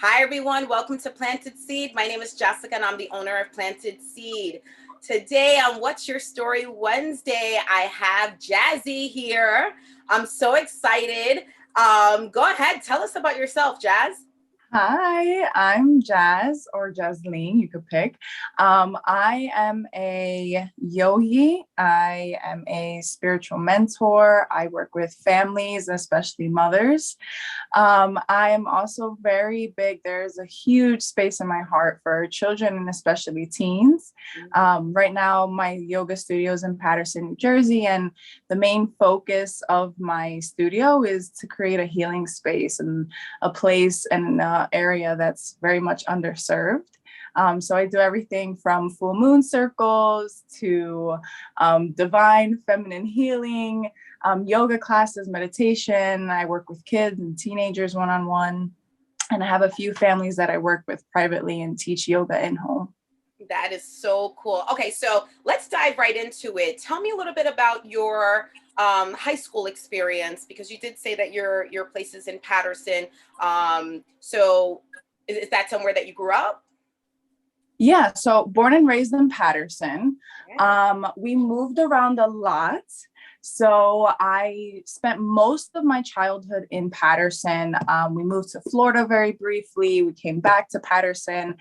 Hi, everyone. Welcome to Planted Seed. My name is Jessica, and I'm the owner of Planted Seed. Today on What's Your Story Wednesday, I have Jazzy here. I'm so excited. Go ahead. Tell us about yourself, Jazz. Hi, I'm Jazz or Jasslyn, you could pick. I am a yogi. I am a spiritual mentor. I work with families, especially mothers. I am also very big. There's a huge space in my heart for children and especially teens. Right now, my yoga studio is in Paterson, New Jersey, and the main focus of my studio is to create a healing space and a place and area that's very much underserved. So I do everything from full moon circles to divine feminine healing, yoga classes, meditation. I work with kids and teenagers one-on-one. And I have a few families that I work with privately and teach yoga in home. That is so cool. Okay, so let's dive right into it. Tell me a little bit about your high school experience, because you did say that your place is in Paterson. So is that somewhere that you grew up? Yeah, so born and raised in Paterson. Yeah. We moved around a lot. So I spent most of my childhood in Paterson. We moved to Florida very briefly. We came back to Paterson.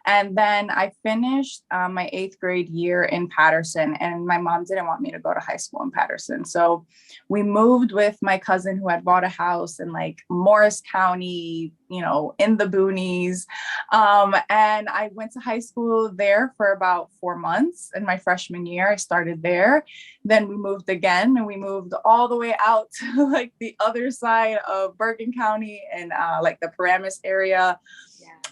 And then I finished my eighth grade year in Paterson, and my mom didn't want me to go to high school in Paterson. So we moved with my cousin who had bought a house in like Morris County, in the boonies. And I went to high school there for about 4 months. In my freshman year, I started there. Then we moved again, and we moved all the way out to like the other side of Bergen County and like the Paramus area.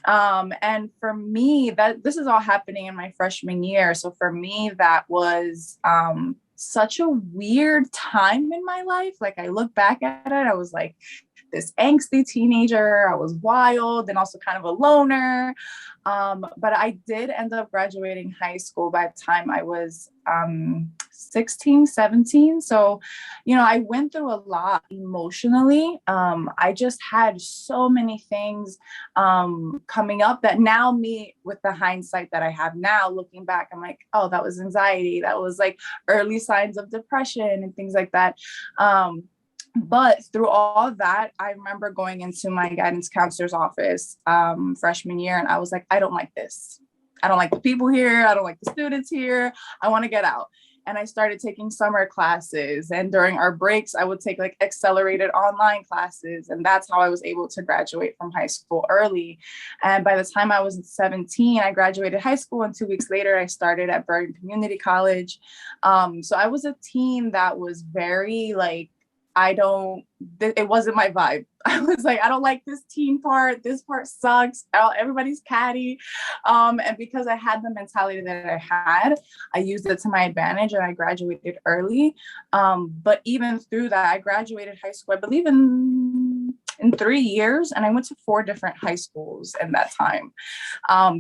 And for me, that this is all happening in my freshman year. So for me, that was such a weird time in my life. Like I look back at it, I was like this angsty teenager. I was wild and also kind of a loner. But I did end up graduating high school by the time I was 16, 17. So, I went through a lot emotionally. I just had so many things coming up that now, me with the hindsight that I have now, looking back, I'm like, oh, that was anxiety. That was like early signs of depression and things like that. But through all that, I remember going into my guidance counselor's office freshman year, and I was like, I don't like this. I don't like the people here. I don't like the students here. I want to get out. And I started taking summer classes. And during our breaks, I would take like accelerated online classes. And that's how I was able to graduate from high school early. And by the time I was 17, I graduated high school. And 2 weeks later, I started at Bergen Community College. So I was a teen that was very like, it wasn't my vibe. I was like, I don't like this teen part. This part sucks. Everybody's catty. And because I had the mentality that I had, I used it to my advantage and I graduated early. But even through that, I graduated high school, I believe in 3 years, and I went to 4 different high schools in that time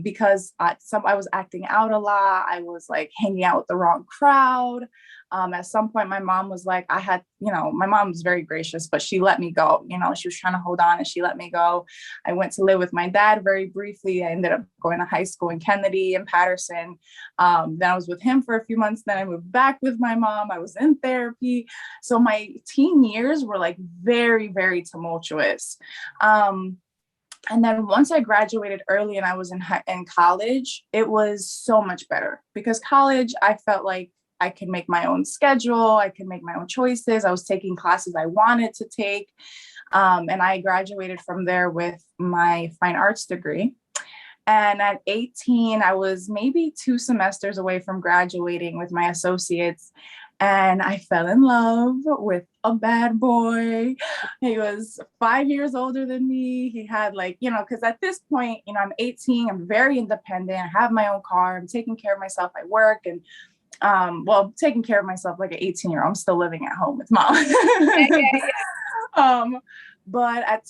because I was acting out a lot. I was like hanging out with the wrong crowd. At some point, my mom was like, my mom was very gracious, but she let me go. She was trying to hold on and she let me go. I went to live with my dad very briefly. I ended up going to high school in Kennedy and Paterson. Then I was with him for a few months. Then I moved back with my mom. I was in therapy. So my teen years were like very, very tumultuous. And then once I graduated early and I was in college, it was so much better because college, I felt like I could make my own schedule. I could make my own choices. I was taking classes I wanted to take. And I graduated from there with my fine arts degree. And at 18, I was maybe 2 semesters away from graduating with my associates. And I fell in love with a bad boy. He was 5 years older than me. He had because at this point, I'm 18, I'm very independent. I have my own car. I'm taking care of myself. I work and taking care of myself like an 18-year-old. I'm still living at home with mom. But at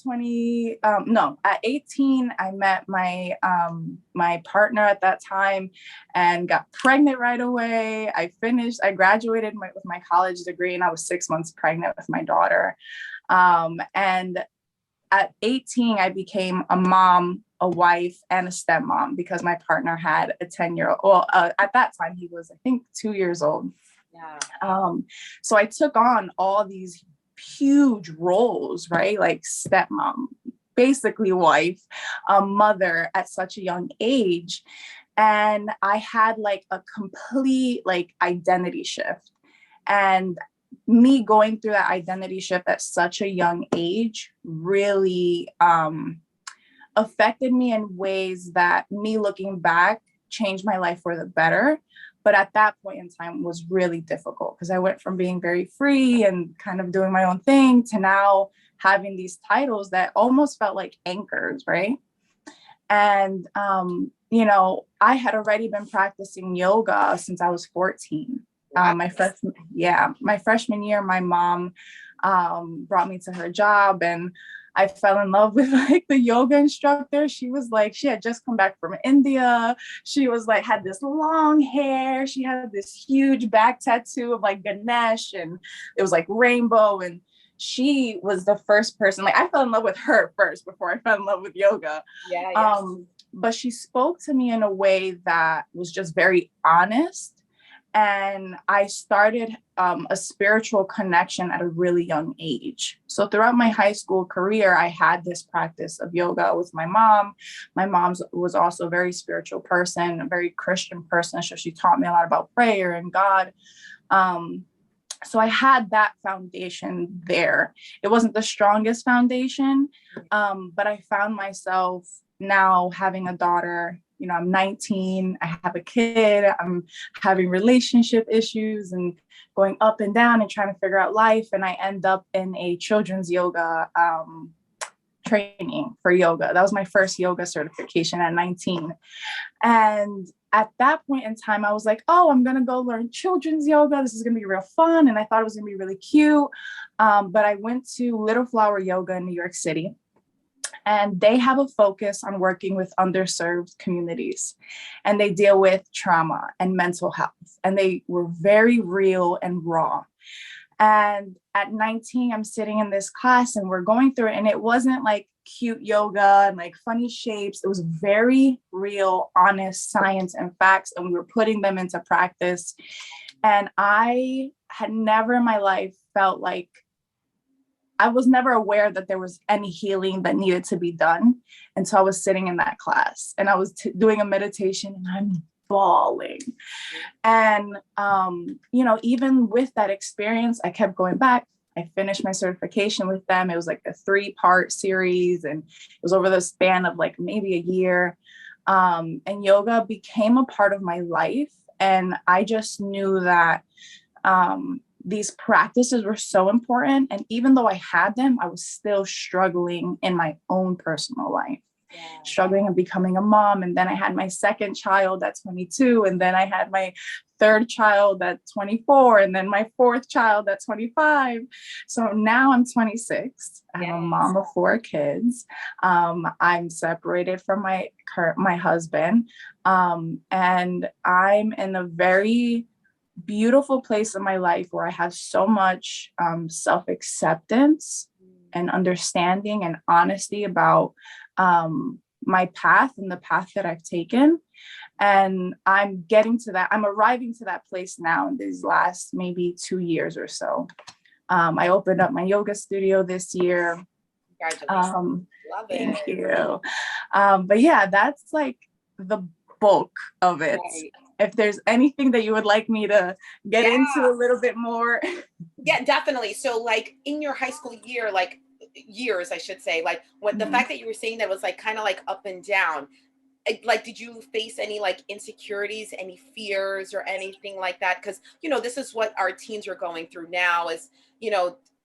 18, I met my partner at that time and got pregnant right away. I graduated with my college degree and I was 6 months pregnant with my daughter. And at 18, I became a mom, a wife, and a stepmom because my partner had a 10-year-old. Well, at that time, he was, I think, 2 years old. Yeah. So I took on all these huge roles, right? Like stepmom, basically wife, a mother at such a young age. And I had like a complete like identity shift. And me going through that identity shift at such a young age really affected me in ways that, me looking back, changed my life for the better. But at that point in time was really difficult because I went from being very free and kind of doing my own thing to now having these titles that almost felt like anchors, right? And I had already been practicing yoga since I was 14. Wow. My freshman year, my mom brought me to her job, and I fell in love with like the yoga instructor. She was like, she had just come back from India. She was like, had this long hair. She had this huge back tattoo of like Ganesh, and it was like rainbow. And she was the first person, like I fell in love with her first before I fell in love with yoga. Yeah, yes. But she spoke to me in a way that was just very honest. And I started a spiritual connection at a really young age. So throughout my high school career, I had this practice of yoga with my mom. My mom was also a very spiritual person, a very Christian person. So she taught me a lot about prayer and God. So I had that foundation there. It wasn't the strongest foundation, but I found myself now having a daughter. I'm 19, I have a kid, I'm having relationship issues and going up and down and trying to figure out life. And I end up in a children's yoga training for yoga. That was my first yoga certification at 19. And at that point in time, I was like, oh, I'm going to go learn children's yoga. This is going to be real fun. And I thought it was going to be really cute. But I went to Little Flower Yoga in New York City. And they have a focus on working with underserved communities. And they deal with trauma and mental health. And they were very real and raw. And at 19, I'm sitting in this class and we're going through it. And it wasn't like cute yoga and like funny shapes. It was very real, honest science and facts. And we were putting them into practice. And I had never in my life felt like, I was never aware that there was any healing that needed to be done. And so I was sitting in that class and I was doing a meditation and I'm bawling. And, even with that experience, I kept going back. I finished my certification with them. It was like a 3-part series and it was over the span of like maybe a year. And yoga became a part of my life. And I just knew that, these practices were so important. And even though I had them, I was still struggling in my own personal life, struggling and becoming a mom. And then I had my second child at 22. And then I had my third child at 24. And then my fourth child at 25. So now I'm 26. I'm a mom of 4 kids. I'm separated from my husband. And I'm in a very beautiful place in my life where I have so much self-acceptance and understanding and honesty about my path and the path that I've taken. And I'm arriving to that place now in these last maybe 2 years or so. I opened up my yoga studio this year. Congratulations. Love it. Thank you. But yeah, that's like the bulk of it. Right. If there's anything that you would like me to get into a little bit more. Yeah, definitely. So like in your high school year, like years, I should say, like what the fact that you were saying that was like kind of like up and down, like, did you face any like insecurities, any fears or anything like that? Because, this is what our teens are going through now is,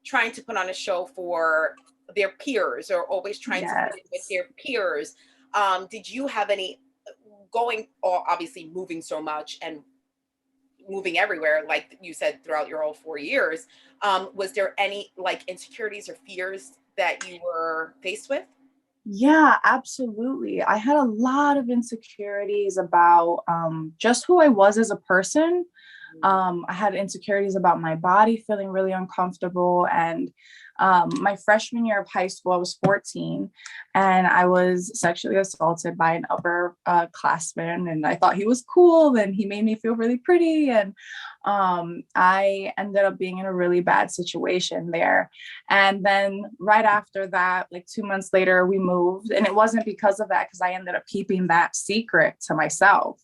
trying to put on a show for their peers or always trying to fit in with their peers. Did you have any or obviously moving so much and moving everywhere, like you said, throughout your whole 4 years, was there any like insecurities or fears that you were faced with? Yeah, absolutely. I had a lot of insecurities about just who I was as a person. I had insecurities about my body, feeling really uncomfortable. And My freshman year of high school, I was 14, and I was sexually assaulted by an upper classman, and I thought he was cool, and he made me feel really pretty, and I ended up being in a really bad situation there. And then right after that, like 2 months later, we moved, and it wasn't because of that, because I ended up keeping that secret to myself.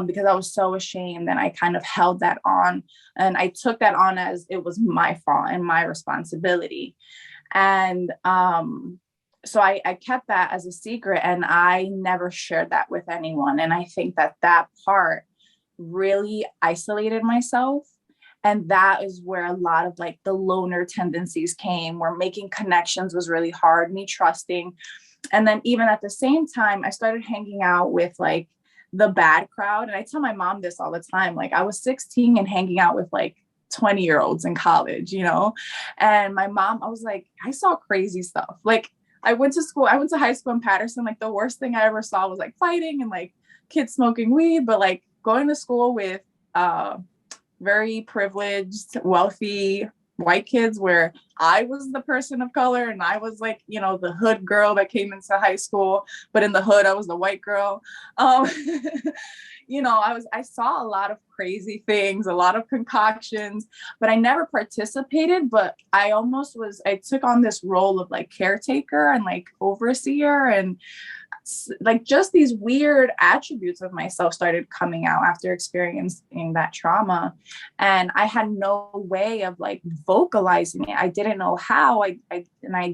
Because I was so ashamed, and I kind of held that on, and I took that on as it was my fault and my responsibility. And so I kept that as a secret, and I never shared that with anyone. And I think that that part really isolated myself. And that is where a lot of like the loner tendencies came, where making connections was really hard, me trusting. And then even at the same time, I started hanging out with like the bad crowd. And I tell my mom this all the time. Like, I was 16 and hanging out with like 20-year-olds in college, you know? And my mom, I was like, I saw crazy stuff. Like, I went to high school in Paterson. Like, the worst thing I ever saw was like fighting and like kids smoking weed, but like going to school with very privileged, wealthy white kids, where I was the person of color, and I was like, you know, the hood girl that came into high school, but in the hood I was the white girl. You know, I saw a lot of crazy things, a lot of concoctions, but I never participated. But I took on this role of like caretaker and like overseer, and like just these weird attributes of myself started coming out after experiencing that trauma. And I had no way of like vocalizing it. I didn't know how. I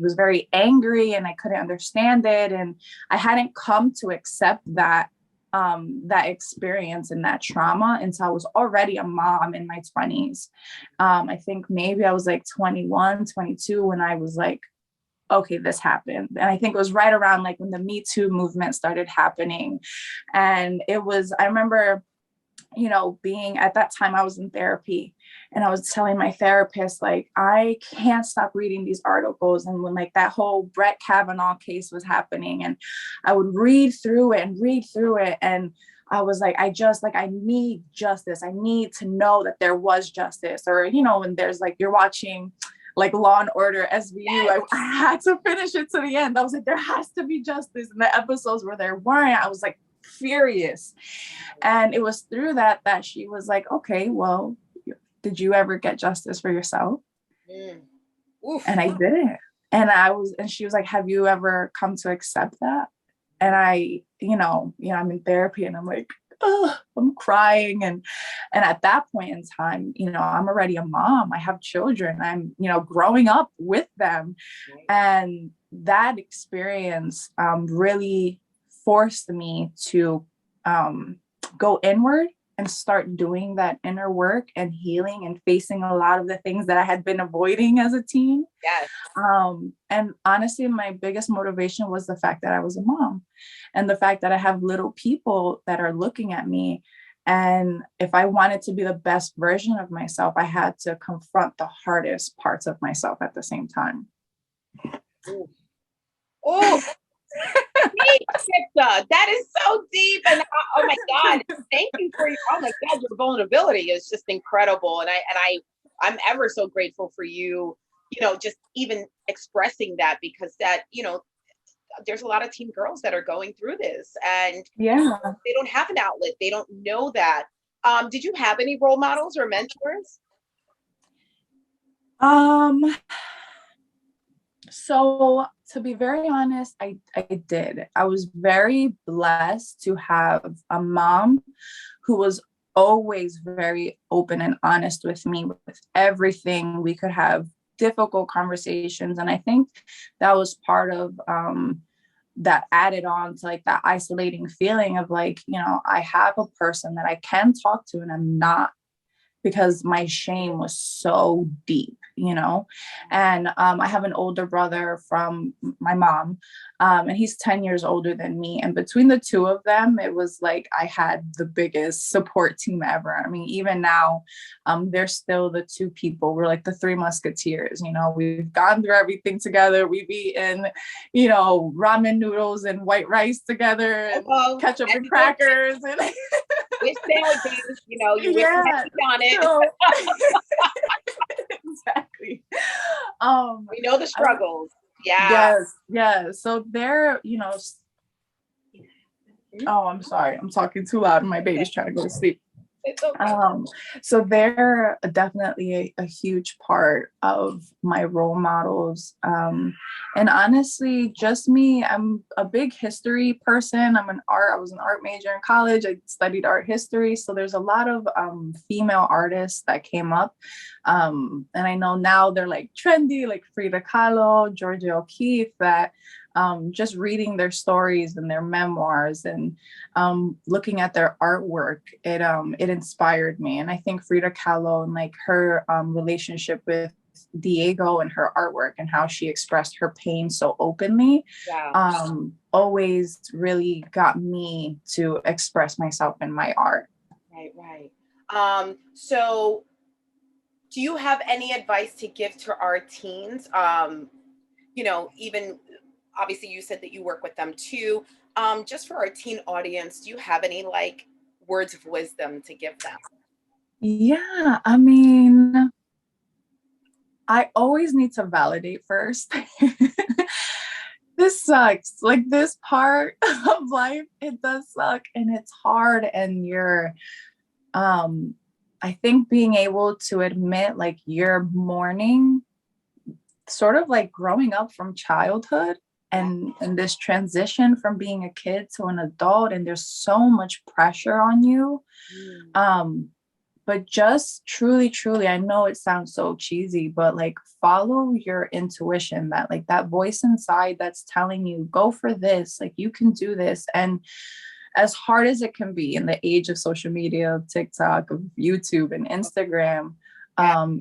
was very angry, and I couldn't understand it. And I hadn't come to accept that experience and that trauma until I was already a mom in my 20s. I think maybe I was like 21, 22 when I was like, okay, this happened. And I think it was right around like when the Me Too movement started happening. And I remember, you know, being at that time, I was in therapy, and I was telling my therapist, like, I can't stop reading these articles. And when like that whole Brett Kavanaugh case was happening, and I would read through it. And I was like, I need justice. I need to know that there was justice. Or, you know, when there's like, you're watching like Law and Order SVU, I had to finish it to the end. I was like, there has to be justice. And the episodes where there weren't, I was like furious. And it was through that she was like, okay, well, did you ever get justice for yourself? And I didn't. And she was like, have you ever come to accept that? And I, I'm in therapy, and I'm like, oh, I'm crying. And at that point in time, you know, I'm already a mom. I have children. I'm, you know, growing up with them. And that experience really forced me to go inward and start doing that inner work and healing and facing a lot of the things that I had been avoiding as a teen. Yes. And honestly, my biggest motivation was the fact that I was a mom, and the fact that I have little people that are looking at me. And if I wanted to be the best version of myself, I had to confront the hardest parts of myself at the same time. Oh, that is so deep. And oh my God, thank you for your vulnerability is just incredible. And I'm ever so grateful for you, you know, just even expressing that, because that, you know, there's a lot of teen girls that are going through this, and they don't have an outlet. They don't know that. Did you have any role models or mentors? So to be very honest, I did. I was very blessed to have a mom who was always very open and honest with me with everything. We could have difficult conversations. And I think that was part of that added on to like that isolating feeling of like, you know, I have a person that I can talk to, and I'm not, because my shame was so deep, you know. And I have an older brother from my mom, and he's 10 years older than me. And between the two of them, it was like I had the biggest support team ever. I mean, even now, they're still the two people. We're like the three musketeers, you know. We've gone through everything together. We've eaten, you know, ramen noodles and white rice together, and ketchup and crackers. And with sandwiches, you know, you on it. Exactly. We know the I, struggles. Yeah. yes, yes. So they're, oh, I'm sorry. I'm talking too loud and my baby's trying to go to sleep. It's okay. So they're definitely a huge part of my role models. And honestly, just me, I'm a big history person. I was an art major in college. I studied art history. So there's a lot of female artists that came up. And I know now they're like trendy, like Frida Kahlo, Georgia O'Keeffe, that just reading their stories and their memoirs and looking at their artwork, it inspired me. And I think Frida Kahlo and like her relationship with Diego and her artwork and how she expressed her pain so openly, Yeah. always really got me to express myself in my art. Right, right. So do you have any advice to give to our teens? Even obviously you said that you work with them too. Just for our teen audience, do you have any like words of wisdom to give them? Yeah, I mean, I always need to validate first. This sucks. Like this part of life, it does suck and it's hard. And um, I think being able to admit like you're mourning, sort of like growing up from childhood Yeah. and this transition from being a kid to an adult, and there's so much pressure on you. Mm. Um, but just truly, I know it sounds so cheesy, but like follow your intuition, that like that voice inside that's telling you go for this, like you can do this. And as hard as it can be in the age of social media, of TikTok, of YouTube and Instagram, Yeah.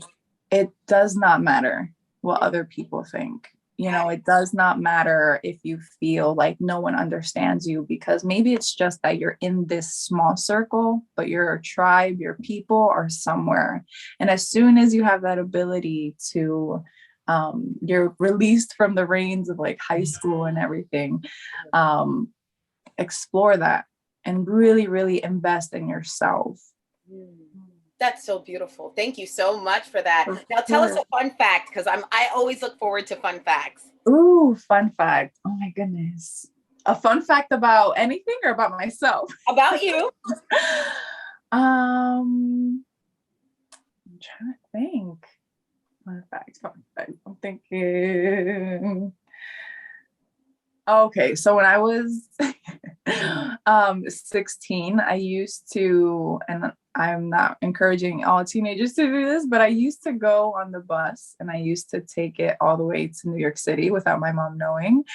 it does not matter what other people think. It does not matter if you feel like no one understands you, because maybe it's just that you're in this small circle, but your tribe, your people are somewhere. And as soon as you have that ability to, you're released from the reins of like high school and everything, explore that and really invest in yourself. Mm. That's so beautiful. Thank you so much for that. Of Now tell us course. a fun fact, because I always look forward to fun facts. Ooh, fun fact. Oh my goodness. A fun fact about anything or about myself? About you. I'm trying to think. Fun fact, fun fact. I'm thinking. Okay, so when I was 16, I used to, and I'm not encouraging all teenagers to do this, but I used to go on the bus and I used to take it all the way to New York City without my mom knowing.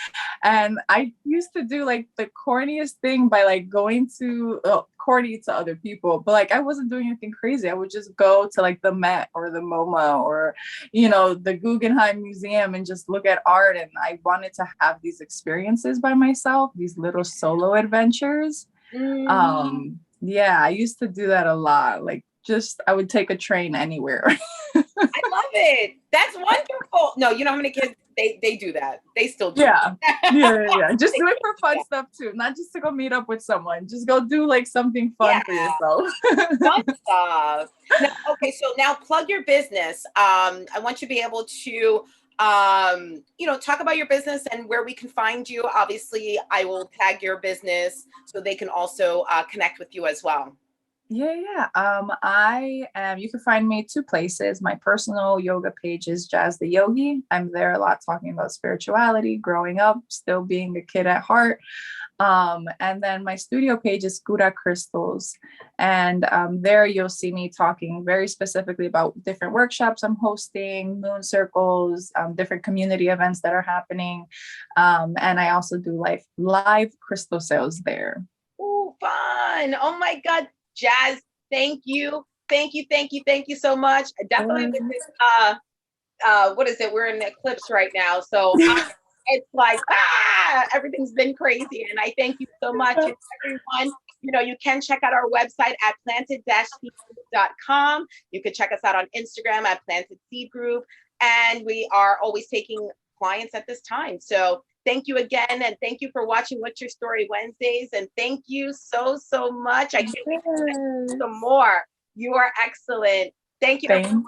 And I used to do like the corniest thing by like going to corny to other people, but like I wasn't doing anything crazy. I would just go to like the Met or the MoMA or the Guggenheim Museum and just look at art. And I wanted to have these experiences by myself, these little solo adventures. Mm. Yeah, I used to do that a lot. Like just I would take a train anywhere. I love it. That's wonderful. No, you know how many kids they do that. They still do. Yeah. Yeah. Just do it for fun stuff too. Not just to go meet up with someone. Just go do like something fun for yourself. Fun stuff. Now, okay, so now plug your business. I want you to be able to talk about your business and where we can find you. Obviously, I will tag your business so they can also connect with you as well. Yeah. You can find me 2 places. My personal yoga page is Jazz the Yogi. I'm there a lot talking about spirituality, growing up, still being a kid at heart. And then my studio page is Cura Crystals. And there you'll see me talking very specifically about different workshops I'm hosting, moon circles, different community events that are happening. And I also do live crystal sales there. Oh, fun. Oh my God. Jazz, thank you. Thank you so much. Definitely with this, what is it? We're in eclipse right now. So it's like, everything's been crazy. And I thank you so much. And everyone, you can check out our website at planted-seed.com. You can check us out on Instagram at Planted Seed Group. And we are always taking clients at this time. So thank you again. And thank you for watching What's Your Story Wednesdays. And thank you so much. I can't wait to some more. You are excellent. Thank you. Thank you.